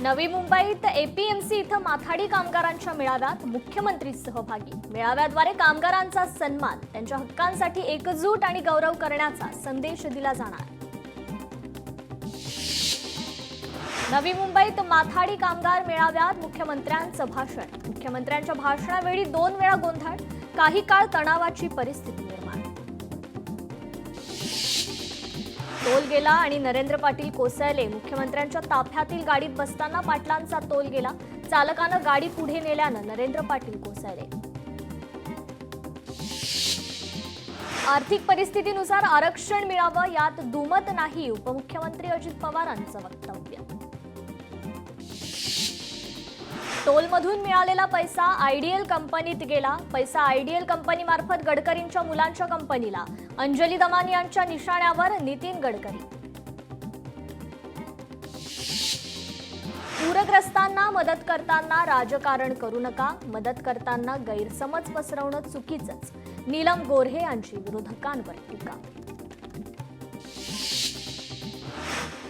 नवी मुंबईत एपीएमसी इथं माथाडी कामगारांच्या मेळाव्यात मुख्यमंत्री सहभागी। मेळाव्याद्वारे कामगारांचा सन्मान, त्यांच्या हक्कांसाठी एकजूट आणि गौरव करण्याचा संदेश दिला जाणार। नवी मुंबईत माथाडी कामगार मेळाव्यात मुख्यमंत्र्यांचं भाषण। मुख्यमंत्र्यांच्या भाषणावेळी 2 वेळा गोंधळ, काही काळ तणावाची परिस्थिती निर्माण। तोल गेला आणि नरेंद्र पाटील कोसळले। मुख्यमंत्र्यांच्या ताफ्यातील गाडीत बसताना पाटलांचा तोल गेला। चालकानं गाडी पुढे नेल्यानं नरेंद्र पाटील कोसळले। आर्थिक परिस्थितीनुसार आरक्षण मिळावं यात दुमत नाही, उपमुख्यमंत्री अजित पवारांचं वक्तव्य। टोलमधून मिळालेला पैसा आयडीएल कंपनीत गेला। पैसा आयडीएल कंपनीमार्फत गडकरींच्या मुलांच्या कंपनीला। अंजली दमानी यांच्या निशाण्यावर नितीन गडकरी। पूरग्रस्तांना मदत करताना राजकारण करू नका, मदत करताना गैरसमज पसरवणं चुकीचंच, नीलम गोऱ्हे यांची विरोधकांवर टीका।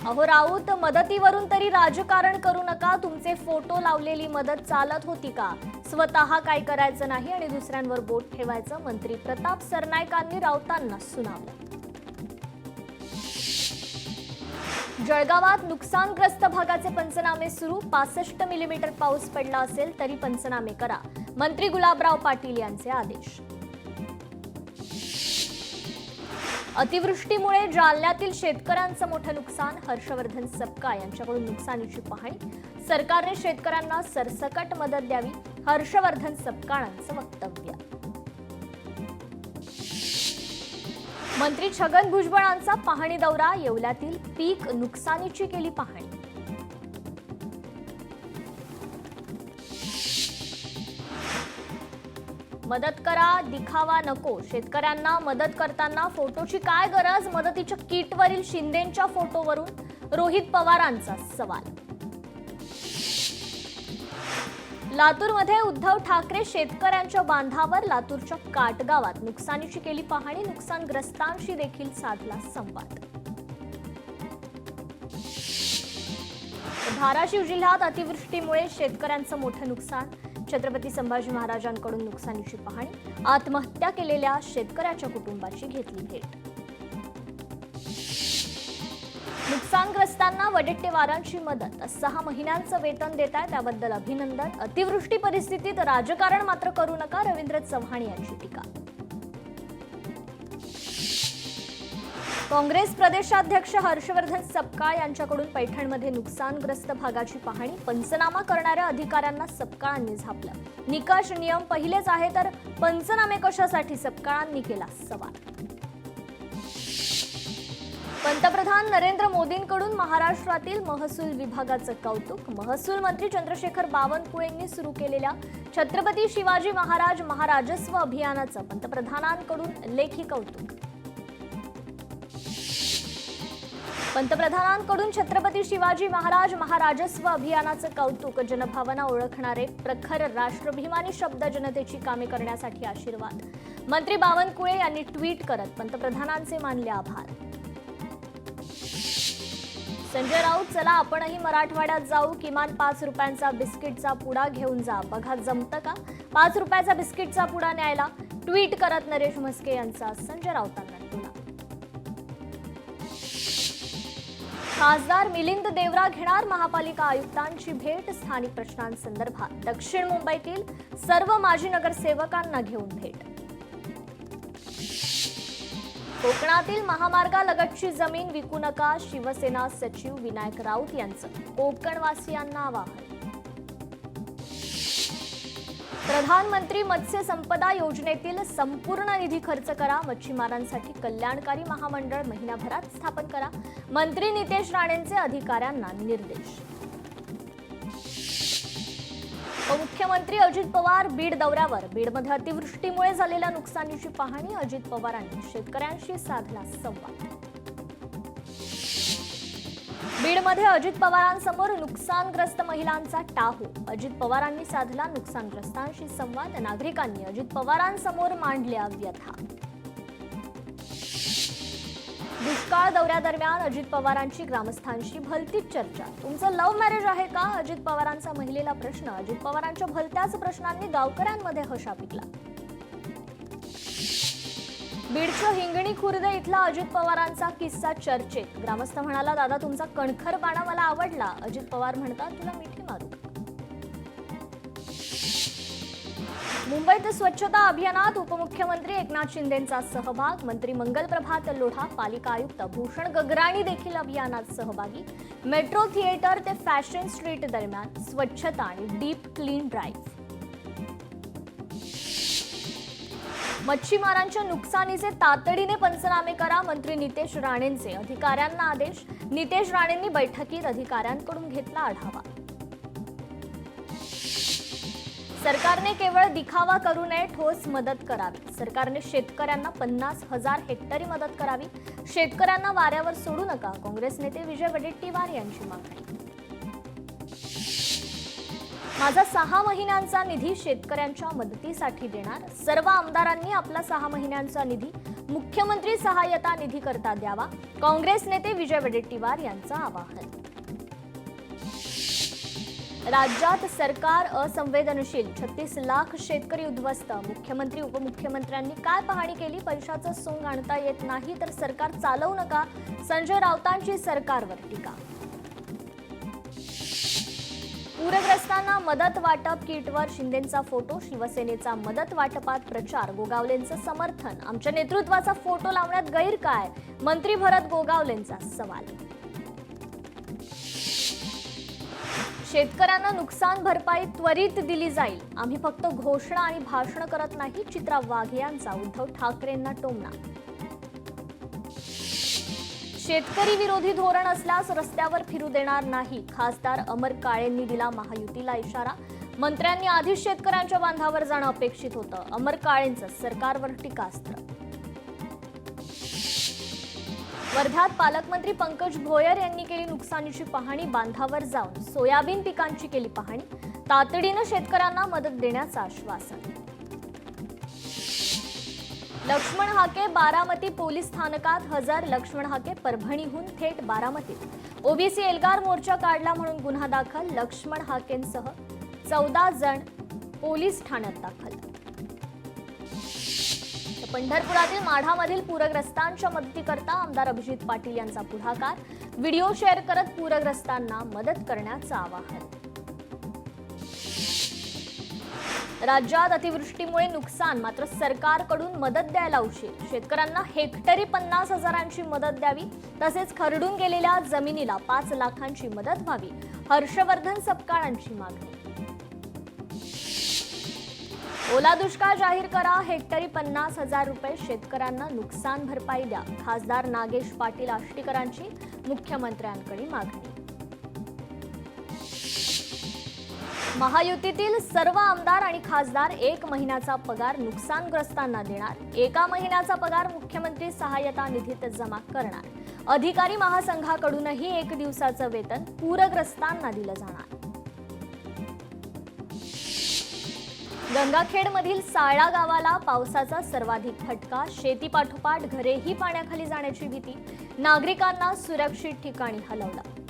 अहो राऊत, मदतीवरून तरी राजकारण करू नका, तुमचे फोटो लावलेली मदत चालत होती का? स्वतः काय करायचं नाही आणि दुसऱ्यांवर बोट ठेवायचं, मंत्री प्रताप सरनाईकांनी राऊतांना सुनावलं। जळगावात नुकसानग्रस्त भागाचे पंचनामे सुरू। 65 मिलीमीटर पाऊस पडला असेल तरी पंचनामे करा, मंत्री गुलाबराव पाटील यांचे आदेश। अतिवृष्टीमुळे जालन्यातील शेतकऱ्यांचं मोठं नुकसान। हर्षवर्धन सपकाळ यांच्याकडून नुकसानीची पाहणी। सरकारने शेतकऱ्यांना सरसकट मदत द्यावी, हर्षवर्धन सपकाळांचं वक्तव्य। मंत्री छगन भुजबळांचा पाहणी दौरा। येवल्यातील पीक नुकसानीची केली पाहणी। मदत करा, दिखावा नको, शेतकऱ्यांना मदत करताना फोटोची काय गरज? मदतीच्या किटवरील शिंदेंच्या फोटोवरून रोहित पवारांचा सवाल। लातूरमध्ये उद्धव ठाकरे शेतकऱ्यांच्या बांधावर। लातूरच्या काटगावात नुकसानीची केली पाहणी। नुकसानग्रस्तांशी देखील साधला संवाद। धाराशिव जिल्ह्यात अतिवृष्टीमुळे शेतकऱ्यांचं मोठं नुकसान। छत्रपती संभाजी महाराजांकडून नुकसानीची पाहणी। आत्महत्या केलेल्या शेतकऱ्याच्या कुटुंबाची घेतली भेट। नुकसानग्रस्तांना वडेट्टीवारांची मदत। 6 महिन्यांचं वेतन देत आहे, त्याबद्दल अभिनंदन। अतिवृष्टी परिस्थितीत राजकारण मात्र करू नका, रवींद्र चव्हाण यांची टीका। काँग्रेस प्रदेशाध्यक्ष हर्षवर्धन सपकाळ यांच्याकडून पैठणमध्ये नुकसानग्रस्त भागाची पाहणी। पंचनामा करणाऱ्या अधिकाऱ्यांना सपकाळांनी झापलं। निकष नियम पहिलेच आहे तर पंचनामे कशासाठी? सपकाळांनी केला सवाल। पंतप्रधान नरेंद्र मोदींकडून महाराष्ट्रातील महसूल विभागाचं कौतुक। महसूल मंत्री चंद्रशेखर बावनकुळेंनी सुरू केलेल्या छत्रपती शिवाजी महाराज महाराजस्व अभियानाचं पंतप्रधानांकडून लेखी कौतुक। पंतप्रधानांकडून छत्रपती शिवाजी महाराज महाराजस्व अभियानाचं कौतुक। जनभावना ओळखणारे प्रखर राष्ट्राभिमानी शब्द, जनतेची कामे करण्यासाठी आशीर्वाद। मंत्री बावनकुळे यांनी ट्विट करत पंतप्रधानांचे मानले आभार। संजय राऊत, चला आपणही मराठवाड्यात जाऊ, किमान 5 रुपयांचा बिस्किटचा पुडा घेऊन जा, बघा जमतं का 5 रुपयाचा बिस्किटचा पुडा न्यायला? ट्विट करत नरेश म्हस्के यांचा संजय राऊतांना टोला। खासदार मिलिंद देवरा घेणार महापालिका आयुक्तांची भेट। स्थानिक प्रश्नांसंदर्भात दक्षिण मुंबईतील सर्व माजी नगरसेवकांना घेऊन भेट। कोकणातील महामार्गालगतची जमीन विकू नका, शिवसेना सचिव विनायक राऊत यांचं कोकणवासियांना आवाहन। प्रधानमंत्री मत्स्य संपदा योजनेतील संपूर्ण निधी खर्च करा, मच्छीमारांसाठी कल्याणकारी महामंडळ महिनाभरात स्थापन करा, मंत्री नितेश राणेंचे अधिकाऱ्यांना निर्देश। उपमुख्यमंत्री अजित पवार बीड दौऱ्यावर। बीडमध्ये अतिवृष्टीमुळे झालेल्या नुकसानीची पाहणी। अजित पवारांनी शेतकऱ्यांशी साधला संवाद। बीडमध्ये अजित पवारांसमोर नुकसानग्रस्त महिलांचा टाहू। अजित पवारांनी साधला नुकसानग्रस्तांशी संवाद। नागरिकांनी अजित पवारांसमोर मांडल्या व्यथा। दुष्काळ दौऱ्यादरम्यान अजित पवारांची ग्रामस्थांशी भलतीच चर्चा. तुमचं लव्ह मॅरेज आहे का? अजित पवारांचा महिलेला प्रश्न. अजित पवारांच्या भलत्याच प्रश्नांनी गावकऱ्यांमध्ये हशा पिकला. बीडच्या हिंगणी खुर्द इथला अजित पवारांचा किस्सा चर्चेत. ग्रामस्थ म्हणाला, दादा तुमचा कणखरपणा मला आवडला. अजित पवार म्हणतात, तुला मिठी मारू. मुंबईत स्वच्छता अभियानात उपमुख्यमंत्री एकनाथ शिंदेंचा सहभाग. मंत्री मंगल प्रभात लोढा, पालिका आयुक्त भूषण गगराणी देखील अभियानात सहभागी. मेट्रो थिएटर ते फॅशन स्ट्रीट दरम्यान स्वच्छता आणि डीप क्लीन ड्राईव्ह. मच्छीमारांच्या नुकसानीचे तातडीने पंचनामे करा, मंत्री नितेश राणेंचे. अधिकाऱ्यांना आदेश. नितेश राणेंनी बैठकीत अधिकाऱ्यांकडून घेतला आढावा. सरकारने केवळ दिखावा करू नये, ठोस मदत करावी. सरकारने शेतकऱ्यांना 50,000 हेक्टरी मदत करावी. शेतकऱ्यांना वाऱ्यावर सोडू नका, काँग्रेस नेते विजय वडेट्टीवार यांची मागणी. माझा 6 महिन्यांचा निधी शेतकऱ्यांच्या मदतीसाठी देणार. सर्व आमदारांनी आपला 6 महिन्यांचा निधी मुख्यमंत्री सहाय्यता निधी करता द्यावा, काँग्रेस नेते विजय वडेट्टीवार यांचं आवाहन. राज्यात सरकार असंवेदनशील, 36 लाख शेतकरी उद्ध्वस्त. मुख्यमंत्री उपमुख्यमंत्र्यांनी काय पाहणी केली? पैशाचं सोंग आणता येत नाही तर सरकार चालवू नका, संजय राऊतांची सरकारवर टीका. पूरग्रस्तांना मदत वाटप किटवर शिंदेंचा फोटो. शिवसेनेचा मदत वाटपात प्रचार. गोगावलेंचं समर्थन. आमच्या नेतृत्वाचा फोटो लावण्यात गैर काय? मंत्री भरत गोगावलेंचा सवाल. शेतकऱ्यांना नुकसान भरपाई त्वरित दिली जाईल. आम्ही फक्त घोषणा आणि भाषण करत नाही, चित्रा वाघ यांचा उद्धव ठाकरेंना टोमणा. शेतकरी विरोधी धोरण असल्यास रस्त्यावर फिरू देणार नाही, खासदार अमर काळेंनी दिला महायुतीला इशारा. मंत्र्यांनी आधीच शेतकऱ्यांच्या बांधावर जाणं अपेक्षित होतं. अमर काळेंचं सरकारवर टीकास्त्र. वर्ध्यात पालकमंत्री पंकज भोयर यांनी केली नुकसानीची पाहणी. बांधावर जाऊन सोयाबीन पिकांची केली पाहणी. तातडीनं शेतकऱ्यांना मदत देण्याचं आश्वासन. लक्ष्मण हाके बारामती पोलीस स्थानकात हजर. लक्ष्मण हाके परभणीहून थेट बारामतीत. ओबीसी एल्गार मोर्चा काढला म्हणून गुन्हा दाखल. लक्ष्मण हाकेंसह 14 जण पोलीस ठाण्यात दाखल. पंढरपुरातील माढामधील पूरग्रस्तांच्या मदतीकरता आमदार अभिजित पाटील यांचा पुढाकार. व्हिडिओ शेअर करत पूरग्रस्तांना मदत करण्याचं आवाहन. राज्यात अतिवृष्टीमुळे नुकसान, मात्र सरकारकडून मदत द्यायला उशीर. शेतकऱ्यांना हेक्टरी 50,000ची मदत द्यावी, तसेच खरडून गेलेल्या जमिनीला 5 लाखांची मदत व्हावी. हर्षवर्धन सपकाळांची मागणी. ओला दुष्काळ जाहीर करा, हेक्टरी 50,000 रुपये शेतकऱ्यांना नुकसान भरपाई द्या. खासदार नागेश पाटील आष्टीकरांची मुख्यमंत्र्यांकडे मागणी. महायुतीतील सर्व आमदार आणि खासदार 1 महिन्याचा पगार नुकसानग्रस्तांना देणार. 1 महिन्याचा पगार मुख्यमंत्री सहाय्यता निधीत जमा करणार. अधिकारी महासंघाकडूनही 1 दिवसाचं वेतन पूरग्रस्तांना दिलं जाणार. गंगाखेडमधील साळा गावाला पावसाचा सर्वाधिक फटका. शेतीपाठोपाठ घरेही पाण्याखाली जाण्याची भीती. नागरिकांना सुरक्षित ठिकाणी हलवलं.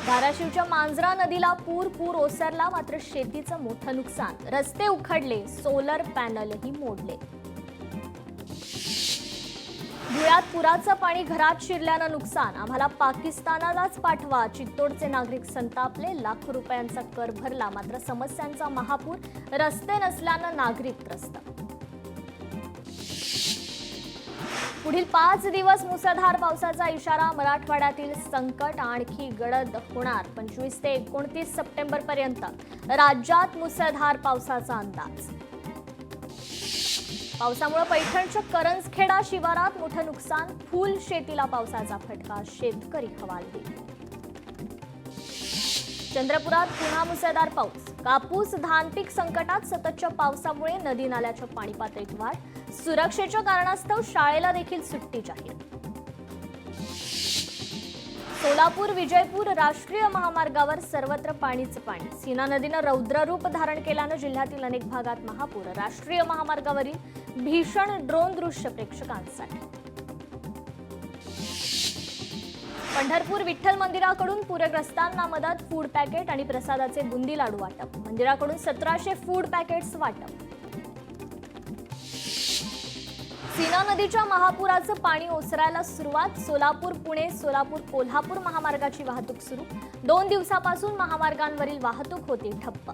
धाराशिवच्या मांजरा नदीला पूर ओसरला, मात्र शेतीचं मोठं नुकसान. रस्ते उखडले, सोलर पॅनलही मोडले. धुळ्यात पुराचं पाणी घरात शिरल्यानं नुकसान. आम्हाला पाकिस्तानालाच पाठवा. चित्तोडचे नागरिक संतापले. लाखो रुपयांचा कर भरला, मात्र समस्यांचा महापूर. रस्ते नसल्यानं नागरिक त्रस्त. पुढील 5 दिवस मुसळधार पावसाचा इशारा. मराठवाड्यातील संकट आणखी गडद होणार. 25 ते 29 सप्टेंबरपर्यंत राज्यात मुसळधार पावसाचा अंदाज. पावसामुळे पैठणच्या करंजखेडा शिवारात मोठं नुकसान. फूल शेतीला पावसाचा फटका. शेतकरी हवालदिल. चंद्रपुरात पुन्हा मुसळधार पाऊस. कापूस धान पीक संकटात. सततच्या पावसामुळे नदी नाल्याच्या पाणी पातळीत वाढ. सुरक्षेच्या कारणास्तव शाळेला देखील सुट्टी जाहीर. सोलापूर विजयपूर राष्ट्रीय महामार्गावर सर्वत्र पाणीच पाणी. सीना नदीनं रौद्ररूप धारण केल्यानं जिल्ह्यातील अनेक भागात महापूर. राष्ट्रीय महामार्गावरील भीषण ड्रोन दृश्य प्रेक्षकांसाठी. पंढरपूर विठ्ठल मंदिराकडून पूरग्रस्तांना मदत. फूड पॅकेट आणि प्रसादाचे बुंदी लाडू वाटप. मंदिराकडून 1700 फूड पॅकेट्स वाटप. सीना नदीच्या महापुराचं पाणी ओसरायला सुरुवात. सोलापूर पुणे सोलापूर कोल्हापूर महामार्गाची वाहतूक सुरू. 2 दिवसापासून महामार्गांवरील वाहतूक होती ठप्प.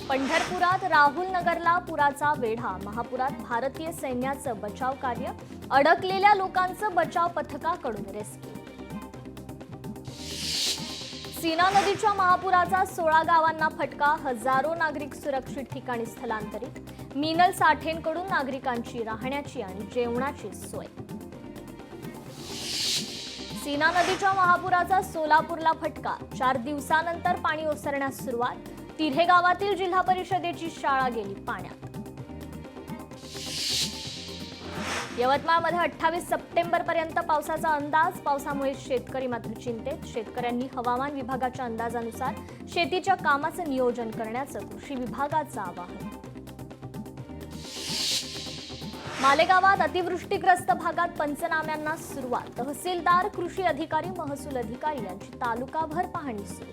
पंढरपुरात राहुल नगरला पुराचा वेढा. महापुरात भारतीय सैन्याचं बचाव कार्य. अडकलेल्या लोकांचं बचाव पथकाकडून रेस्क्यू. सीना नदीच्या महापुराचा 16 गावांना फटका. हजारो नागरिक सुरक्षित ठिकाणी स्थलांतरित. मिनल साठेंकडून नागरिकांची राहण्याची आणि जेवणाची सोय. सीना नदीच्या महापुराचा सोलापूरला फटका. 4 दिवसानंतर पाणी ओसरण्यास सुरुवात. तिऱ्हे गावातील जिल्हा परिषदेची शाळा गेली पाण्यात. यवतमाळमध्ये 28 सप्टेंबरपर्यंत पावसाचा अंदाज. पावसामुळे शेतकरी मात्र चिंतेत. शेतकऱ्यांनी हवामान विभागाच्या अंदाजानुसार शेतीच्या कामाचं नियोजन करण्याचं कृषी विभागाचं आवाहन. मालेगावात अतिवृष्टीग्रस्त भागात पंचनाम्यांना सुरुवात. तहसीलदार कृषी अधिकारी महसूल अधिकारी यांची तालुकाभर पाहणी सुरू.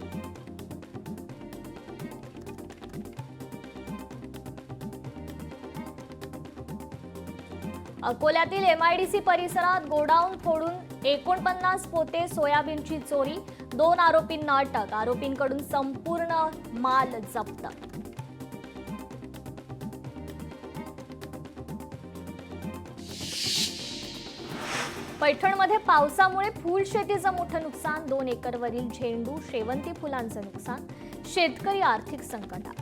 अकोल्यातील एमआयडीसी परिसरात गोडाऊन फोडून 49 पोते सोयाबीनची चोरी. 2 आरोपींना अटक. आरोपींकडून संपूर्ण माल जप्त. पैठणमध्ये पावसामुळे फूल शेतीचं मोठं नुकसान. 2 एकरवरील झेंडू शेवंती फुलांचं नुकसान. शेतकरी आर्थिक संकटात.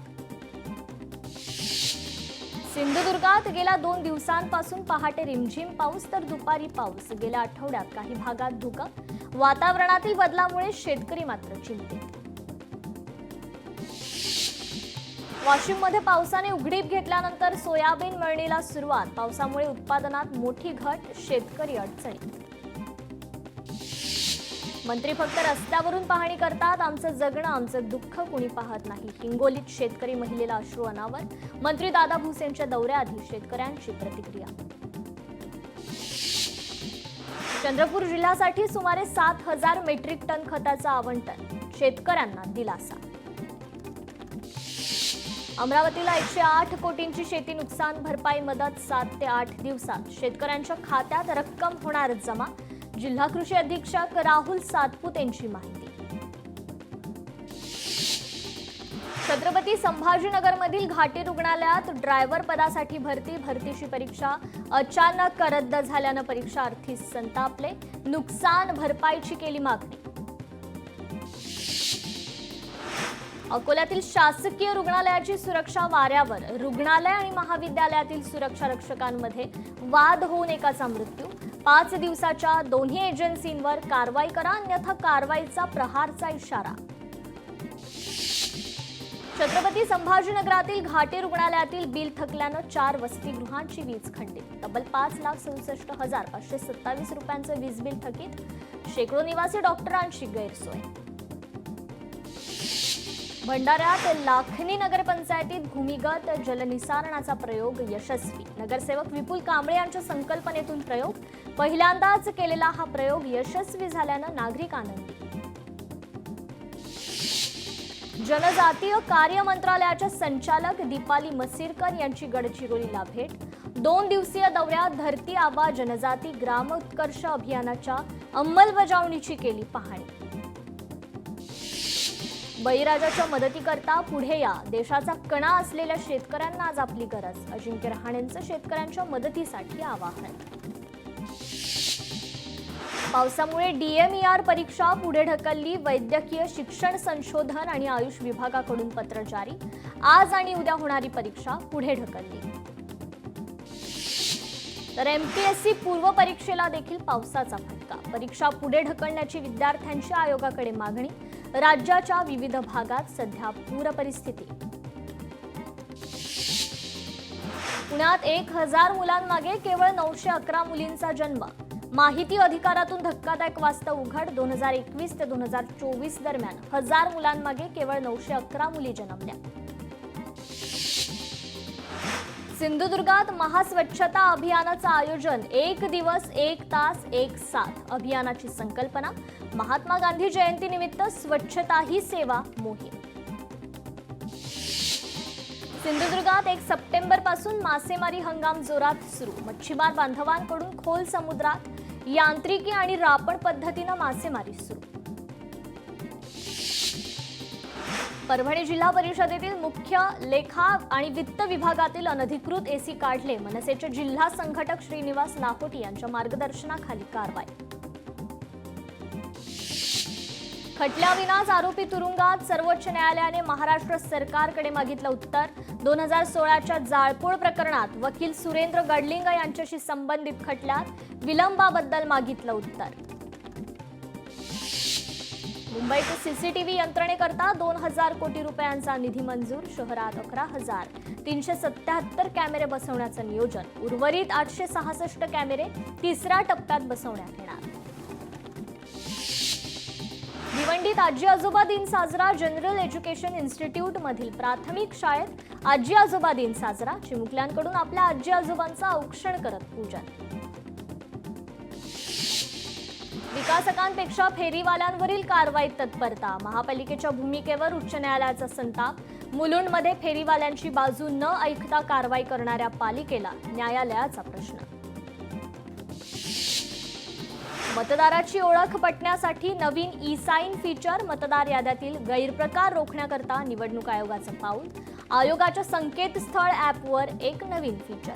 सिंधुदुर्गात गेल्या 2 दिवसांपासून पहाटे रिमझिम पाऊस तर दुपारी पाऊस. गेल्या आठवड्यात काही भागात धुकं. वातावरणातील बदलामुळे शेतकरी मात्र चिंतित. वाशिममध्ये पावसाने उघडीप घेतल्यानंतर सोयाबीन मळणीला सुरुवात. पावसामुळे उत्पादनात मोठी घट. शेतकरी अडचणीत. मंत्री फक्त रस्त्यावरून पाहणी करतात. आमचं जगणं आमचं दुःख कुणी पाहत नाही. हिंगोलीत शेतकरी महिलेला अश्रू अनावर. मंत्री दादा भुसेंच्या दौऱ्याआधी शेतकऱ्यांची प्रतिक्रिया. चंद्रपूर जिल्ह्यासाठी सुमारे 7000 मेट्रिक टन खताचं आवंटन. शेतकऱ्यांना दिलासा. अमरावतीला 108 कोटींची शेती नुकसान भरपाई मदत. 7 ते 8 दिवसात शेतकऱ्यांच्या खात्यात रक्कम होणार जमा. जिल्हा कृषी अधीक्षक राहुल सातपुत यांची माहिती. छत्रपती संभाजीनगरमधील घाटी रुग्णालयात ड्रायव्हर पदासाठी भरतीची परीक्षा अचानक रद्द झाल्यानं परीक्षार्थी संतापले. नुकसान भरपाईची केली मागणी. अकोल्यातील शासकीय रुग्णालयाची सुरक्षा वाऱ्यावर. रुग्णालय आणि महाविद्यालयातील सुरक्षा रक्षकांमध्ये वाद होऊन एकाचा मृत्यू. 5 दिवसाच्या दोन्ही एजन्सींवर कारवाई करा अन्यथा कारवाईचा प्रहारचा इशारा. छत्रपती संभाजीनगरातील घाटी रुग्णालयातील बिल थकल्यानं 4 वसतिगृहांची वीज खंडित. तब्बल 5,67,527 रुपयांचं वीज बिल थकीत. शेकडो निवासी डॉक्टरांची गैरसोय. भंडाऱ्यात लाखनी नगरपंचायतीत भूमिगत जलनिसारणाचा प्रयोग यशस्वी. नगरसेवक विपुल कांबळे यांच्या संकल्पनेतून प्रयोग. पहिल्यांदाच केलेला हा प्रयोग यशस्वी झाल्यानं नागरिक आनंदी. जनजातीय कार्य मंत्रालयाच्या संचालक दीपाली मसिरकर यांची गडचिरोलीला भेट. 2 दिवसीय दौऱ्यात धरती आबा जनजाती ग्राम उत्कर्ष अभियानाच्या अंमलबजावणीची केली पाहणी. बळीराजाच्या मदतीकरता पुढे या. देशाचा कणा असलेल्या शेतकऱ्यांना आज आपली गरज. अजिंक्य रहाणेंचं शेतकऱ्यांच्या मदतीसाठी आवाहन. पावसामुळे डीएमईआर परीक्षा पुढे ढकलली. वैद्यकीय शिक्षण संशोधन आणि आयुष विभागाकडून पत्र जारी. आज आणि उद्या होणारी परीक्षा पुढे ढकलली. तर एमपीएससी पूर्व परीक्षेला देखील पावसाचा फटका. परीक्षा पुढे ढकलण्याची विद्यार्थ्यांची आयोगाकडे मागणी. राज्याच्या विविध भागात सध्या पूर परिस्थिती. पुण्यात 1000 मुलांमागे केवळ 911 मुलींचा जन्म. माहिती अधिकारातून धक्कादायक वास्तव उघड. 2021 ते 2024 दरम्यान 1000 मुलांमागे केवळ 911 मुली जन्मल्या. सिंधुदुर्गात महास्वच्छता अभियानाचं आयोजन. 1 दिवस 1 तास 1 साथ अभियानाची संकल्पना. महात्मा गांधी जयंतीनिमित्त स्वच्छता ही सेवा मोहीम. सिंधुदुर्गात 1 सप्टेंबर पासून मासेमारी हंगाम जोरात सुरू. मच्छीमार बांधवांकडून खोल समुद्रात यांत्रिकी आणि रापण पद्धतीनं मासेमारी सुरू. परभणी जिल्हा परिषदेतील मुख्य लेखा आणि वित्त विभागातील अनधिकृत एसी काढले. मनसेचे जिल्हा संघटक श्रीनिवास लाहोटी यांच्या मार्गदर्शनाखाली कारवाई. खटल्याविनाच आरोपी तुरुंगात. सर्वोच्च न्यायालयाने महाराष्ट्र सरकारकडे मागितलं उत्तर. 2016च्या जाळपोळ प्रकरणात वकील सुरेंद्र गडलिंग यांच्याशी संबंधित खटल्यात विलंबाबद्दल मागितलं उत्तर. मुंबईत सीसीटीव्ही यंत्रणेकरता 2000 कोटी रुपयांचा निधी मंजूर. शहरात 11,377 कॅमेरे बसवण्याचं नियोजन. उर्वरित 866 कॅमेरे 3ऱ्या टप्प्यात बसवण्यात येणार. भिवंडीत आजी आजोबा दिन साजरा. जनरल एज्युकेशन इन्स्टिट्यूट मधील प्राथमिक शाळेत आजी आजोबा दिन साजरा. चिमुकल्यांकडून आपल्या आजी आजोबांचं औक्षण करत पूजन. विकासकांपेक्षा फेरीवाल्यांवरील कारवाईत तत्परता. महापालिकेच्या भूमिकेवर उच्च न्यायालयाचा संताप. मुलुंडमध्ये फेरीवाल्यांची बाजू न ऐकता कारवाई करणाऱ्या पालिकेला न्यायालयाचा प्रश्न. मतदाराची ओळख पटण्यासाठी नवीन ई-साईन फीचर. मतदार याद्यातील गैरप्रकार रोखण्याकरता निवडणूक आयोगाचं पाऊल. आयोगाच्या संकेतस्थळ ॲपवर एक नवीन फीचर.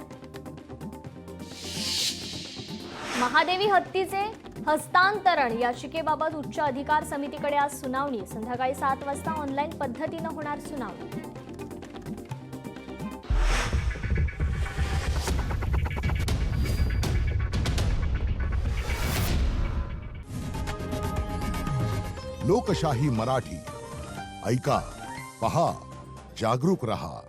महादेवी हत्तीचे हस्तांतरण याचिकेबाबत उच्च अधिकार समितीकडे आज सुनावणी. संध्याकाळी 7 वाजता ऑनलाईन पद्धतीनं होणार सुनावणी. लोकशाही मराठी ऐका, पहा, जागरूक रहा.